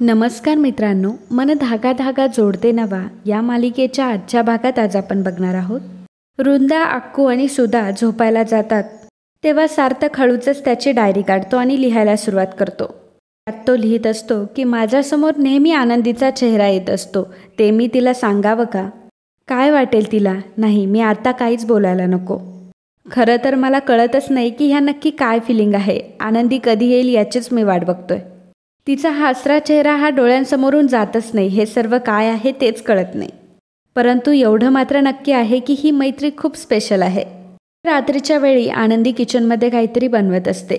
नमस्कार मित्रांनो, मन धागा धागा जोडते नवा या मालिकेच्या आजच्या भागात आज आपण बघणार आहोत. वृंदा, अक्कू आणि सुधा झोपायला जातात तेव्हा सार्थक हळूच त्याची डायरी काढतो आणि लिहायला सुरुवात करतो. त्यात तो लिहित असतो की माझ्यासमोर नेहमी आनंदीचा चेहरा येत असतो, ते मी तिला सांगावं का? काय वाटेल तिला? नाही, मी आता काहीच बोलायला नको. खरं तर मला कळतच नाही की ह्या नक्की काय फिलिंग आहे. आनंदी कधी येईल याचीच मी वाट बघतोय. तिचा हासरा चेहरा हा डोळ्यांसमोरून जातच नाही. हे सर्व काय आहे तेच कळत नाही. परंतु एवढं मात्र नक्की आहे की ही मैत्री खूप स्पेशल आहे. रात्रीच्या वेळी आनंदी किचनमध्ये काहीतरी बनवत असते.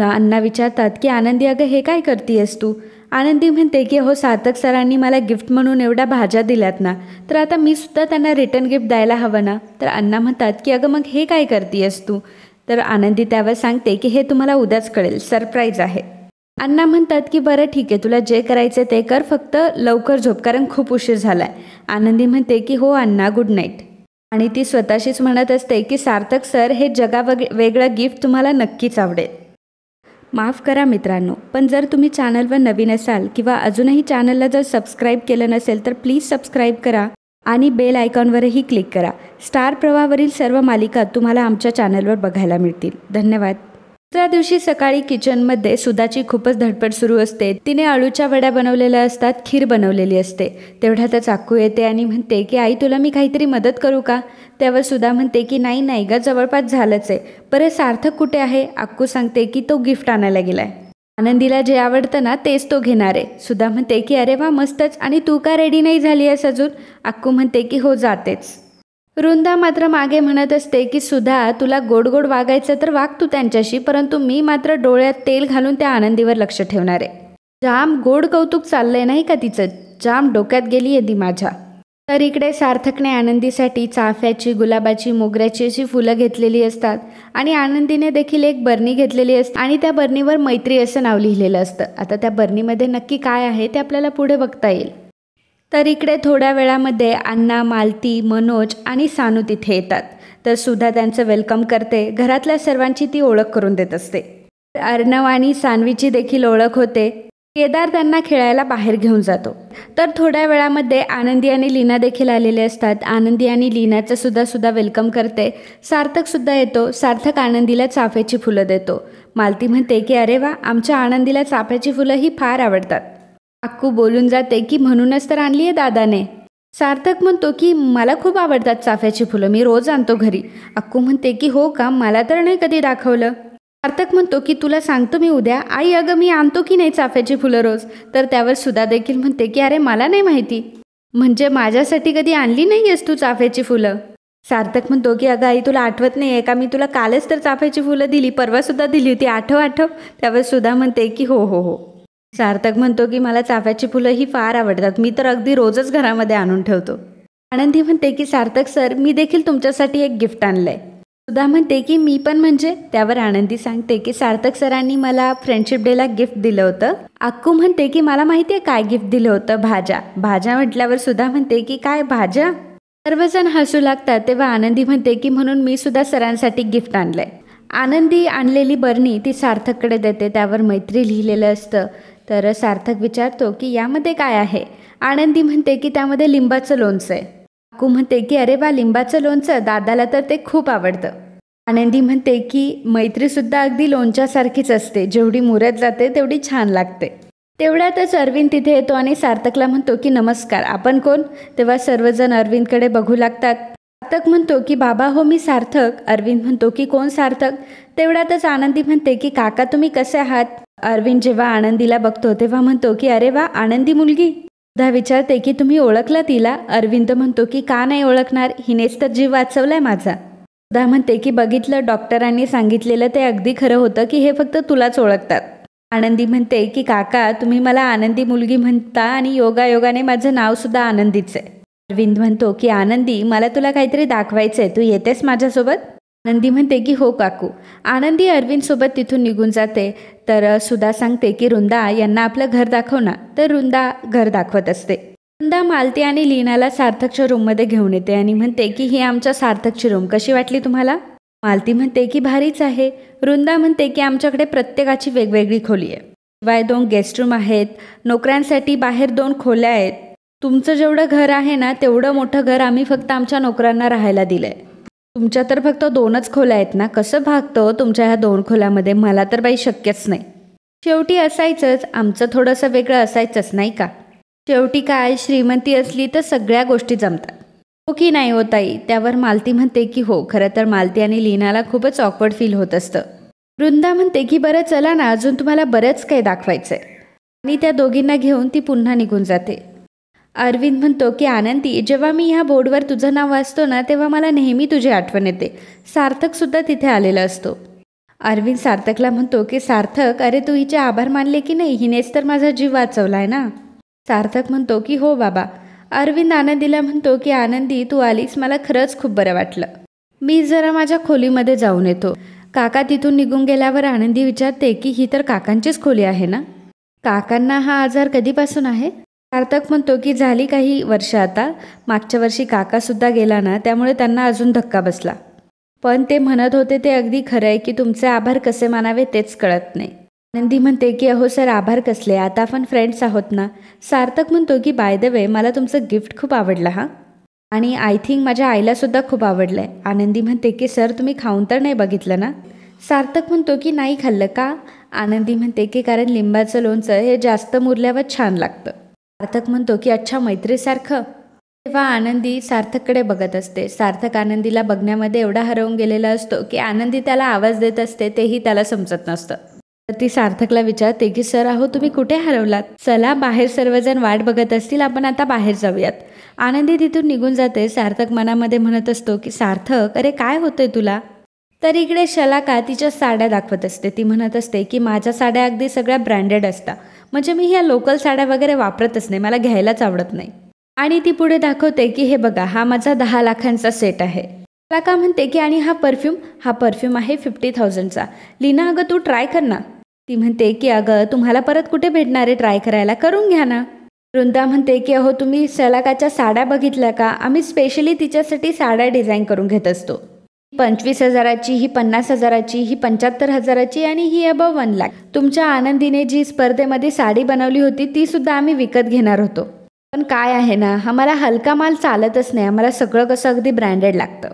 अण्णा विचारतात की आनंदी, अगं हे काय करतीयस तू? आनंदी म्हणते की हो, सार्थक सरांनी मला गिफ्ट म्हणून एवढ्या भाज्या दिल्यात ना, तर आता मी सुद्धा त्यांना रिटर्न गिफ्ट द्यायला हवं ना. तर अण्णा म्हणतात की अगं मग हे काय करतीयस तू? तर आनंदी त्यावर सांगते की हे तुम्हाला उद्याच कळेल, सरप्राईज आहे. अण्णा म्हणतात की बरं ठीक आहे, तुला जे करायचं ते कर, फक्त लवकर झोप कारण खूप उशीर झालाय. आनंदी म्हणते की हो अण्णा, गुड नाईट. आणि ती स्वतःशीच म्हणत असते की सार्थक सर, हे वेगळं गिफ्ट तुम्हाला नक्कीच आवडेल. माफ करा मित्रांनो, पण जर तुम्ही चॅनलवर नवीन असाल किंवा अजूनही चॅनलला जर सबस्क्राईब केलं नसेल तर प्लीज सबस्क्राईब करा आणि बेल आयकॉनवरही क्लिक करा. स्टार प्रवाहावरील सर्व मालिका तुम्हाला आमच्या चॅनलवर बघायला मिळतील. धन्यवाद. दुसऱ्या दिवशी सकाळी किचनमध्ये सुधाची खूपच धडपड सुरू असते. तिने अळूच्या वड्या बनवलेल्या असतात, खीर बनवलेली असते. तेवढ्यातच अक्कू येते आणि म्हणते की आई, तुला मी काहीतरी मदत करू का? त्यावर सुधा म्हणते की नाही नाही ग, जवळपास झालंच आहे. बरं सार्थक कुठे आहे? अक्कू सांगते की तो गिफ्ट आणायला गेलाय. आनंदीला जे आवडतं ना तेच तो घेणार आहे. सुधा म्हणते की अरे वा, मस्तच. आणि तू का रेडी नाही झाली आहेस अजून? अक्कू म्हणते की हो, जातेच. वृंदा मात्र मागे म्हणत असते की सुधा, तुला गोड गोड वागायचं तर वाग तू त्यांच्याशी, परंतु मी मात्र डोळ्यात तेल घालून त्या आनंदीवर लक्ष ठेवणार आहे. जाम गोड कौतुक चाललंय नाही का तिचं, जाम डोक्यात गेली आहे ती माझ्या. तर इकडे सार्थकने आनंदीसाठी चाफ्याची, गुलाबाची, मोगऱ्याची अशी फुलं घेतलेली असतात आणि आनंदीने देखील एक बरणी घेतलेली असते आणि त्या बरणीवर मैत्री असं नाव लिहिलेलं असतं. आता त्या बरणीमध्ये नक्की काय आहे ते आपल्याला पुढे बघता येईल. तर इकडे थोड्या वेळामध्ये अण्णा, मालती, मनोज आणि सानू तिथे येतात. तर सुधा त्यांचं वेलकम करते. घरातल्या सर्वांची ती ओळख करून देत असते. अर्णव आणि सानवीची देखील ओळख होते. केदार त्यांना खेळायला बाहेर घेऊन जातो. तर थोड्या वेळामध्ये आनंदी आणि लीना देखील आलेले असतात. आनंदी आणि लीनाचं सुद्धा वेलकम करते. सार्थक सुद्धा येतो. सार्थक आनंदीला चाफ्याची फुलं देतो. मालती म्हणते की अरे वा, आमच्या आनंदीला चाफ्याची फुलं ही फार आवडतात. अक्कू बोलून जाते की म्हणूनच तर आणली आहे दादाने. सार्थक म्हणतो की मला खूप आवडतात चाफ्याची फुलं, मी रोज आणतो घरी. अक्कू म्हणते की हो का, मला तर नाही कधी दाखवलं. सार्थक म्हणतो की तुला सांगतो मी उद्या. आई, अगं मी आणतो की नाही चाफ्याची फुलं रोज? तर त्यावर सुधा देखील म्हणते की अरे मला नाही माहिती. म्हणजे माझ्यासाठी कधी आणली नाही आहेस तू चाफ्याची फुलं? सार्थक म्हणतो की अगं आई, तुला आठवत नाही आहे का, मी तुला कालच तर चाफ्याची फुलं दिली, परवा सुद्धा दिली होती, आठव. त्यावर सुधा म्हणते की हो हो हो. सार्थक म्हणतो की मला चाफ्याची फुलं ही फार आवडतात, मी तर अगदी रोजच घरामध्ये आणून ठेवतो. आनंदी म्हणते की सार्थक सर, मी देखील तुमच्यासाठी एक गिफ्ट आणलंय. सुधा म्हणते की मी पण म्हणजे? त्यावर आनंदी सांगते की सार्थक सरांनी मला फ्रेंडशिप डेला गिफ्ट दिलं होतं. अक्कू म्हणते की मला माहिती आहे काय गिफ्ट दिलं होतं, भाज्या म्हटल्यावर सुधा म्हणते की काय भाज्या? सर्वजण हसू लागतात. तेव्हा आनंदी म्हणते की म्हणून मी सुद्धा सरांसाठी गिफ्ट आणलंय. आनंदी आणलेली बरणी ती सार्थककडे देते. त्यावर मैत्री लिहिलेलं असतं. तर सार्थक विचारतो की यामध्ये काय आहे? आनंदी म्हणते की त्यामध्ये लिंबाचं लोणचं आहे. अक्कू म्हणते की अरे वा, लिंबाचं लोणचं, दादाला तर ते खूप आवडतं. आनंदी म्हणते की मैत्रीसुद्धा अगदी लोणच्यासारखीच असते, जेवढी मुरत जाते तेवढी छान लागते. तेवढ्यातच अरविंद तिथे येतो आणि सार्थकला म्हणतो की नमस्कार, आपण कोण? तेव्हा सर्वजण अरविंदकडे बघू लागतात. सार्थक म्हणतो की बाबा हो, मी सार्थक. अरविंद म्हणतो की कोण सार्थक? तेवढ्यातच आनंदी म्हणते की काका, तुम्ही कसे आहात? अरविंद जेव्हा आनंदीला बघतो तेव्हा म्हणतो की अरे वा, आनंदी मुलगी. सुधा विचारते की तुम्ही ओळखलं तिला? अरविंद म्हणतो की का नाही ओळखणार, हिनेच तर जीव वाचवलाय माझा. सुधा म्हणते की बघितलं, डॉक्टरांनी सांगितलेलं ते अगदी खरं होतं की हे फक्त तुलाच ओळखतात. आनंदी म्हणते की काका, तुम्ही मला आनंदी मुलगी म्हणता आणि योगायोगाने माझं नाव सुद्धा आनंदीच आहे. अरविंद म्हणतो की आनंदी, मला तुला काहीतरी दाखवायचं आहे, तू येतेस माझ्यासोबत? आनंदी म्हणते की हो काकू. आनंदी अरविंद सोबत तिथून निघून जाते. तर सुधा सांगते की वृंदा, यांना आपलं घर दाखव ना. तर वृंदा घर दाखवत असते. वृंदा मालती आणि लीनाला सार्थकच्या रूममध्ये घेऊन येते आणि म्हणते की ही आमच्या सार्थकची रूम कशी वाटली तुम्हाला? मालती म्हणते की भारीच आहे. वृंदा म्हणते की आमच्याकडे प्रत्येकाची वेगवेगळी खोली आहे. शिवाय 2 गेस्ट रूम आहेत, नोकरांसाठी बाहेर 2 खोल्या आहेत. तुमचं जेवढं घर आहे ना तेवढं मोठं घर आम्ही फक्त आमच्या नोकरांना राहायला दिलंय. तुमच्या तर फक्त 2च खोल्या आहेत ना, कसं भागतो तुमच्या ह्या 2 खोल्यामध्ये? मला तर बाई शक्यच नाही. शेवटी असायचंच, आमचं थोडंसं वेगळं असायचंच नाही का? शेवटी काय, श्रीमंती असली तर सगळ्या गोष्टी जमतात. हो की नाही हो ताई? त्यावर मालती म्हणते की हो. खरं तर मालती आणि लीनाला खूपच ऑकवर्ड फील होत असतं. वृंदा म्हणते की बरं चला ना, अजून तुम्हाला बरंच काही दाखवायचंय. आणि त्या दोघींना घेऊन ती पुन्हा निघून जाते. अरविंद म्हणतो की आनंदी, जेव्हा मी ह्या बोर्डवर तुझं नाव वाचतो ना तेव्हा मला नेहमी तुझी आठवण येते. सार्थकसुद्धा तिथे आलेला असतो. अरविंद सार्थकला म्हणतो की सार्थक, अरे तू हिचे आभार मानले की नाही? हिनेच तर माझा जीव वाचवलाय ना. सार्थक म्हणतो की हो बाबा. अरविंद आनंदीला म्हणतो की आनंदी, तू आलीस, मला खरंच खूप बरं वाटलं. मी जरा माझ्या खोलीमध्ये जाऊन येतो. काका तिथून निघून गेल्यावर आनंदी विचारते की ही तर काकांचीच खोली आहे ना? काकांना हा आजार कधीपासून आहे? सार्थक म्हणतो की झाली काही वर्ष आता. मागच्या वर्षी काकासुद्धा गेला ना, त्यामुळे त्यांना अजून धक्का बसला. पण ते म्हणत होते ते अगदी खरं आहे की तुमचे आभार कसे मानावे तेच कळत नाही. आनंदी म्हणते की अहो सर, आभार कसले, आता आपण फ्रेंड्स आहोत ना. सार्थक म्हणतो की बाय द वे, मला तुमचं गिफ्ट खूप आवडलं हा. आणि आय थिंक माझ्या आईलासुद्धा खूप आवडलं आहे. आनंदी म्हणते की सर, तुम्ही खाऊन तर नाही बघितलं ना? सार्थक म्हणतो की नाही खाल्लं का? आनंदी म्हणते की कारण लिंबाचं लोणचं हे जास्त मुरल्यावर छान लागतं. सार्थक म्हणतो की अच्छा, मैत्रीसारखं. तेव्हा आनंदी सार्थककडे बघत असते. सार्थक आनंदीला बघण्यामध्ये एवढा हरवून गेलेला असतो की आनंदी त्याला आवाज देत असते तेही त्याला समजत नसतं. तर ती सार्थकला विचारते की सर, अहो तुम्ही कुठे हरवलात? चला, बाहेर सर्वजण वाट बघत असतील, आपण आता बाहेर जाऊयात. आनंदी तिथून निघून जाते. सार्थक मनामध्ये म्हणत असतो की सार्थक, अरे काय होतंय तुला? तर इकडे शलाका तिच्या साड्या दाखवत असते. ती म्हणत असते की माझ्या साड्या अगदी सगळ्या ब्रँडेड असतात, म्हणजे मी ह्या लोकल साड्या वगैरे वापरतच नाही, मला घ्यायलाच आवडत नाही. आणि ती पुढे दाखवते की हे बघा, हा माझा 10 लाखांचा सेट आहे. शलाका म्हणते की आणि हा परफ्यूम आहे 50,000चा. लीना, अगं तू ट्राय कर ना. ती म्हणते की अगं तुम्हाला परत कुठे भेटणार आहे ट्राय करायला, करून घ्या ना. वृंदा म्हणते की अहो तुम्ही शलाकाच्या साड्या बघितल्या का? आम्ही स्पेशली तिच्यासाठी साड्या डिझाईन करून घेत असतो. 25,000ची, ही 50,000ची, ही 75,000ची आणि ही अबव 1 लाख. तुमच्या आनंदीने जी स्पर्धेमध्ये साडी बनवली होती ती सुद्धा आम्ही विकत घेणार होतो. पण काय आहे ना, आम्हाला हलका माल चालतच नाही, आम्हाला सगळं कसं अगदी ब्रँडेड लागतं.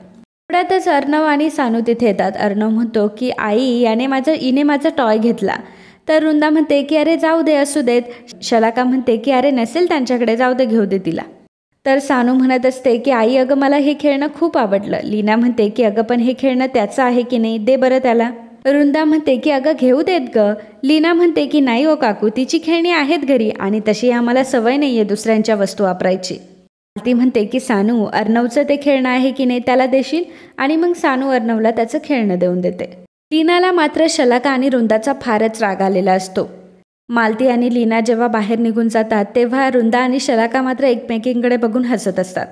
एवढ्यातच अर्णव आणि सानू तिथे येतात. अर्णव म्हणतो की आई, हिने माझा टॉय घेतला. तर वृंदा म्हणते की अरे जाऊ दे, असू देत. शलाका म्हणते की अरे नसेल त्यांच्याकडे, जाऊ दे, घेऊ दे तिला. तर सानू म्हणत असते की आई, अगं मला हे खेळणं खूप आवडलं. लीना म्हणते की अगं पण हे खेळणं त्याचं आहे की नाही, दे बरं त्याला. वृंदा म्हणते की अगं घेऊ देत ग. लीना म्हणते की नाही हो काकू, तिची खेळणी आहेत घरी आणि तशी आम्हाला सवय नाही आहे दुसऱ्यांच्या वस्तू वापरायची. ती म्हणते की सानू, अर्णवचं ते खेळणं आहे की नाही त्याला देशील? आणि मग सानू अर्णवला त्याचं खेळणं देऊन देते. लीनाला मात्र शलाका आणि वृंदाचा फारच राग आलेला असतो. मालती आणि लीना जेव्हा बाहेर निघून जातात तेव्हा वृंदा आणि शलाका मात्र एकमेकींकडे बघून हसत असतात.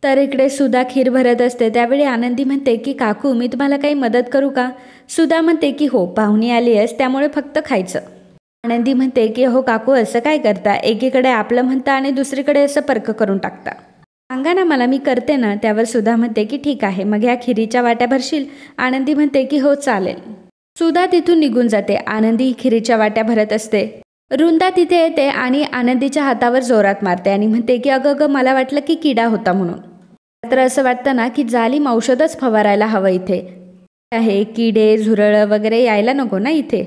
तर इकडे सुधा खीर भरत असते. त्यावेळी आनंदी म्हणते की काकू, मी तुम्हाला काही मदत करू का? सुधा म्हणते की हो, पाहुणी आली आहेस त्यामुळे फक्त खायचं. आनंदी म्हणते की हो काकू, असं काय करता? एकीकडे आपलं म्हणता आणि दुसरीकडे असं पर्क करून टाकता. सांगा ना मला, मी करते ना. त्यावर सुधा म्हणते की ठीक आहे, मग ह्या खिरीच्या वाट्या भरशील? आनंदी म्हणते की हो चालेल. सुधा तिथून निघून जाते. आनंदी खिरीच्या वाट्या भरत असते. वृंदा तिथे येते आणि आनंदीच्या हातावर जोरात मारते आणि म्हणते की अगं मला वाटलं की किडा होता म्हणून. तर असं वाटतं ना की जालिम औषधच फवारायला हवं इथे. आहे किडे झुरळं वगैरे यायला नको ना इथे.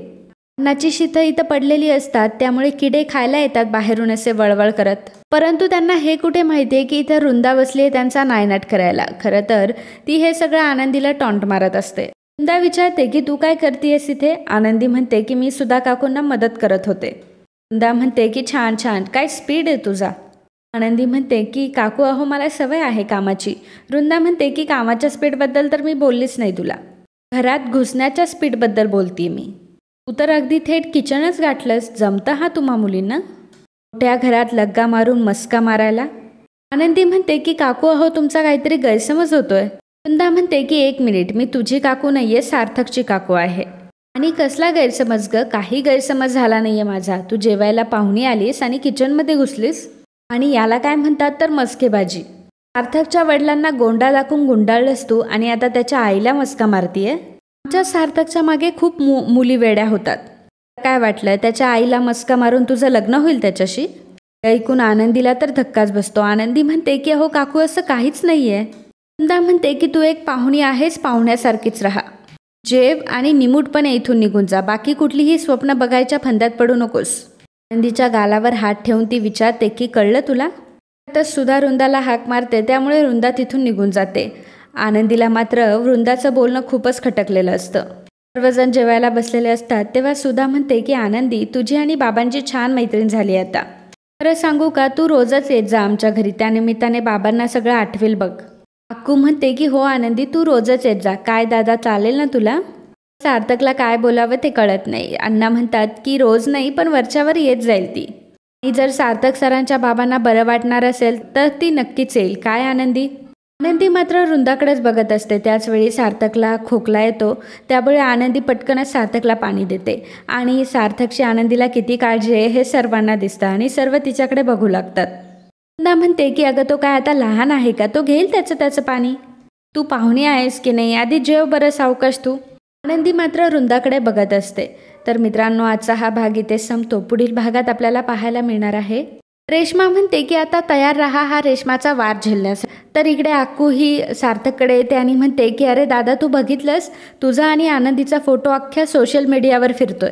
अन्नाची शितं इथं पडलेली असतात, त्यामुळे किडे खायला येतात बाहेरून असे वळवळ करत. परंतु त्यांना हे कुठे माहिती आहे की इथं वृंदा बसली आहे त्यांचा नायनाट करायला. खरं तर ती हे सगळं आनंदीला टॉन्ट मारत असते. वृंदा विचारते की तू काय करतेयस इथे? आनंदी म्हणते की मी सुधा काकूंना मदत करत होते. वृंदा म्हणते की छान छान, काय स्पीड आहे तुझा. आनंदी म्हणते की काकू अहो मला सवय आहे कामाची. वृंदा म्हणते की कामाच्या स्पीडबद्दल तर मी बोललीच नाही तुला, घरात घुसण्याच्या स्पीडबद्दल बोलतीये मी. तू तर अगदी थेट किचनच गाठलंस. जमतं हा तुम्हा मुलींना मोठ्या घरात लग्गा मारून मस्का मारायला. आनंदी म्हणते की काकू अहो तुमचा काहीतरी गैरसमज होतोय. वृंदा म्हणते की 1 मिनिट, मी तुझी काकू नाहीये, सार्थकची काकू आहे. आणि कसला गैरसमज ग? काही गैरसमज झाला नाहीये माझा. तू जेवायला पाहुणी आलीस आणि किचनमध्ये घुसलीस आणि याला काय म्हणतात तर मस्केबाजी. सार्थकच्या वडिलांना गोंडा दाखवून गुंडाळलंस तू आणि आता त्याच्या आईला मस्का मारतीये. आमच्या सार्थकच्या मागे खूप मुली वेड्या होतात. काय वाटलं त्याच्या आईला मस्का मारून तुझं लग्न होईल त्याच्याशी? ऐकून आनंदीला तर धक्काच बसतो. आनंदी म्हणते की अहो काकू असं काहीच नाहीये. वृंदा म्हणते की तू एक पाहुणी आहेस, पाहुण्यासारखीच राहा. जेव आणि निमूटपणे इथून निघून जा. बाकी कुठलीही स्वप्न बघायच्या फंद्यात पडू नकोस. आनंदीच्या गालावर हात ठेवून ती विचारते की कळलं तुला? तर सुधा वृंदाला हाक मारते, त्यामुळे वृंदा तिथून निघून जाते. आनंदीला मात्र वृंदाचं बोलणं खूपच खटकलेलं असतं. सर्वजण जेवायला बसलेले असतात तेव्हा सुधा म्हणते की आनंदी, तुझी आणि बाबांची छान मैत्रीण झाली आता. खरं सांगू का, तू रोजच येत जा आमच्या घरी, त्यानिमित्ताने बाबांना सगळं आठवेल बघ. अक्कू म्हणते की हो आनंदी, तू रोजच येत जा. काय दादा, चालेल ना तुला? सार्थकला काय बोलावं ते कळत नाही. अण्णा म्हणतात की रोज नाही पण वरच्यावर येत जाईल ती. आणि जर सार्थक सरांच्या बाबांना बरं वाटणार असेल तर ती नक्कीच येईल. काय आनंदी? आनंदी मात्र वृंदाकडेच बघत असते. त्याचवेळी सार्थकला खोकला येतो, त्यामुळे आनंदी पटकनच सार्थकला पाणी देते. आणि सार्थकची आनंदीला किती काळजी आहे हे सर्वांना दिसतं आणि सर्व तिच्याकडे बघू लागतात. वृंदा म्हणते की अगं तो काय आता लहान आहे का, तो घेईल त्याचं पाणी. तू पाहुणी आहेस की नाही, आधी जेव बरं सावकाश तू. आनंदी मात्र वृंदाकडे बघत असते. तर मित्रांनो, आजचा हा भाग इथे संपतो. पुढील भागात आपल्याला पाहायला मिळणार आहे. रेश्मा म्हणते की आता तयार राहा हा रेशमाचा वार झेलण्यास. तर इकडे अक्कू ही सार्थककडे येते आणि म्हणते की अरे दादा, तू बघितलंस, तुझा आणि आनंदीचा फोटो अख्ख्या सोशल मीडियावर फिरतोय.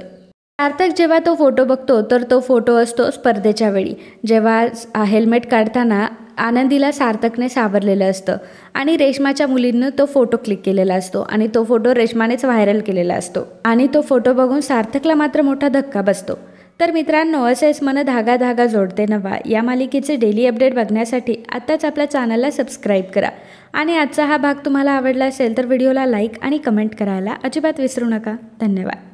सार्थक जेव्हा तो फोटो बघतो तर तो फोटो असतो स्पर्धेच्या वेळी, जेव्हा हेल्मेट काढताना आनंदीला सार्थकने सावरलेलं असतं आणि रेशमाच्या मुलींनं तो फोटो क्लिक केलेला असतो आणि तो फोटो रेशमानेच व्हायरल केलेला असतो. आणि तो फोटो बघून सार्थकला मात्र मोठा धक्का बसतो. तर मित्रांनो, असेच मन धागा धागा जोडते नवा या मालिकेचे डेली अपडेट बघण्यासाठी आत्ताच आपल्या चॅनलला सबस्क्राईब करा. आणि आजचा हा भाग तुम्हाला आवडला असेल तर व्हिडिओला लाईक आणि कमेंट करायला अजिबात विसरू नका. धन्यवाद.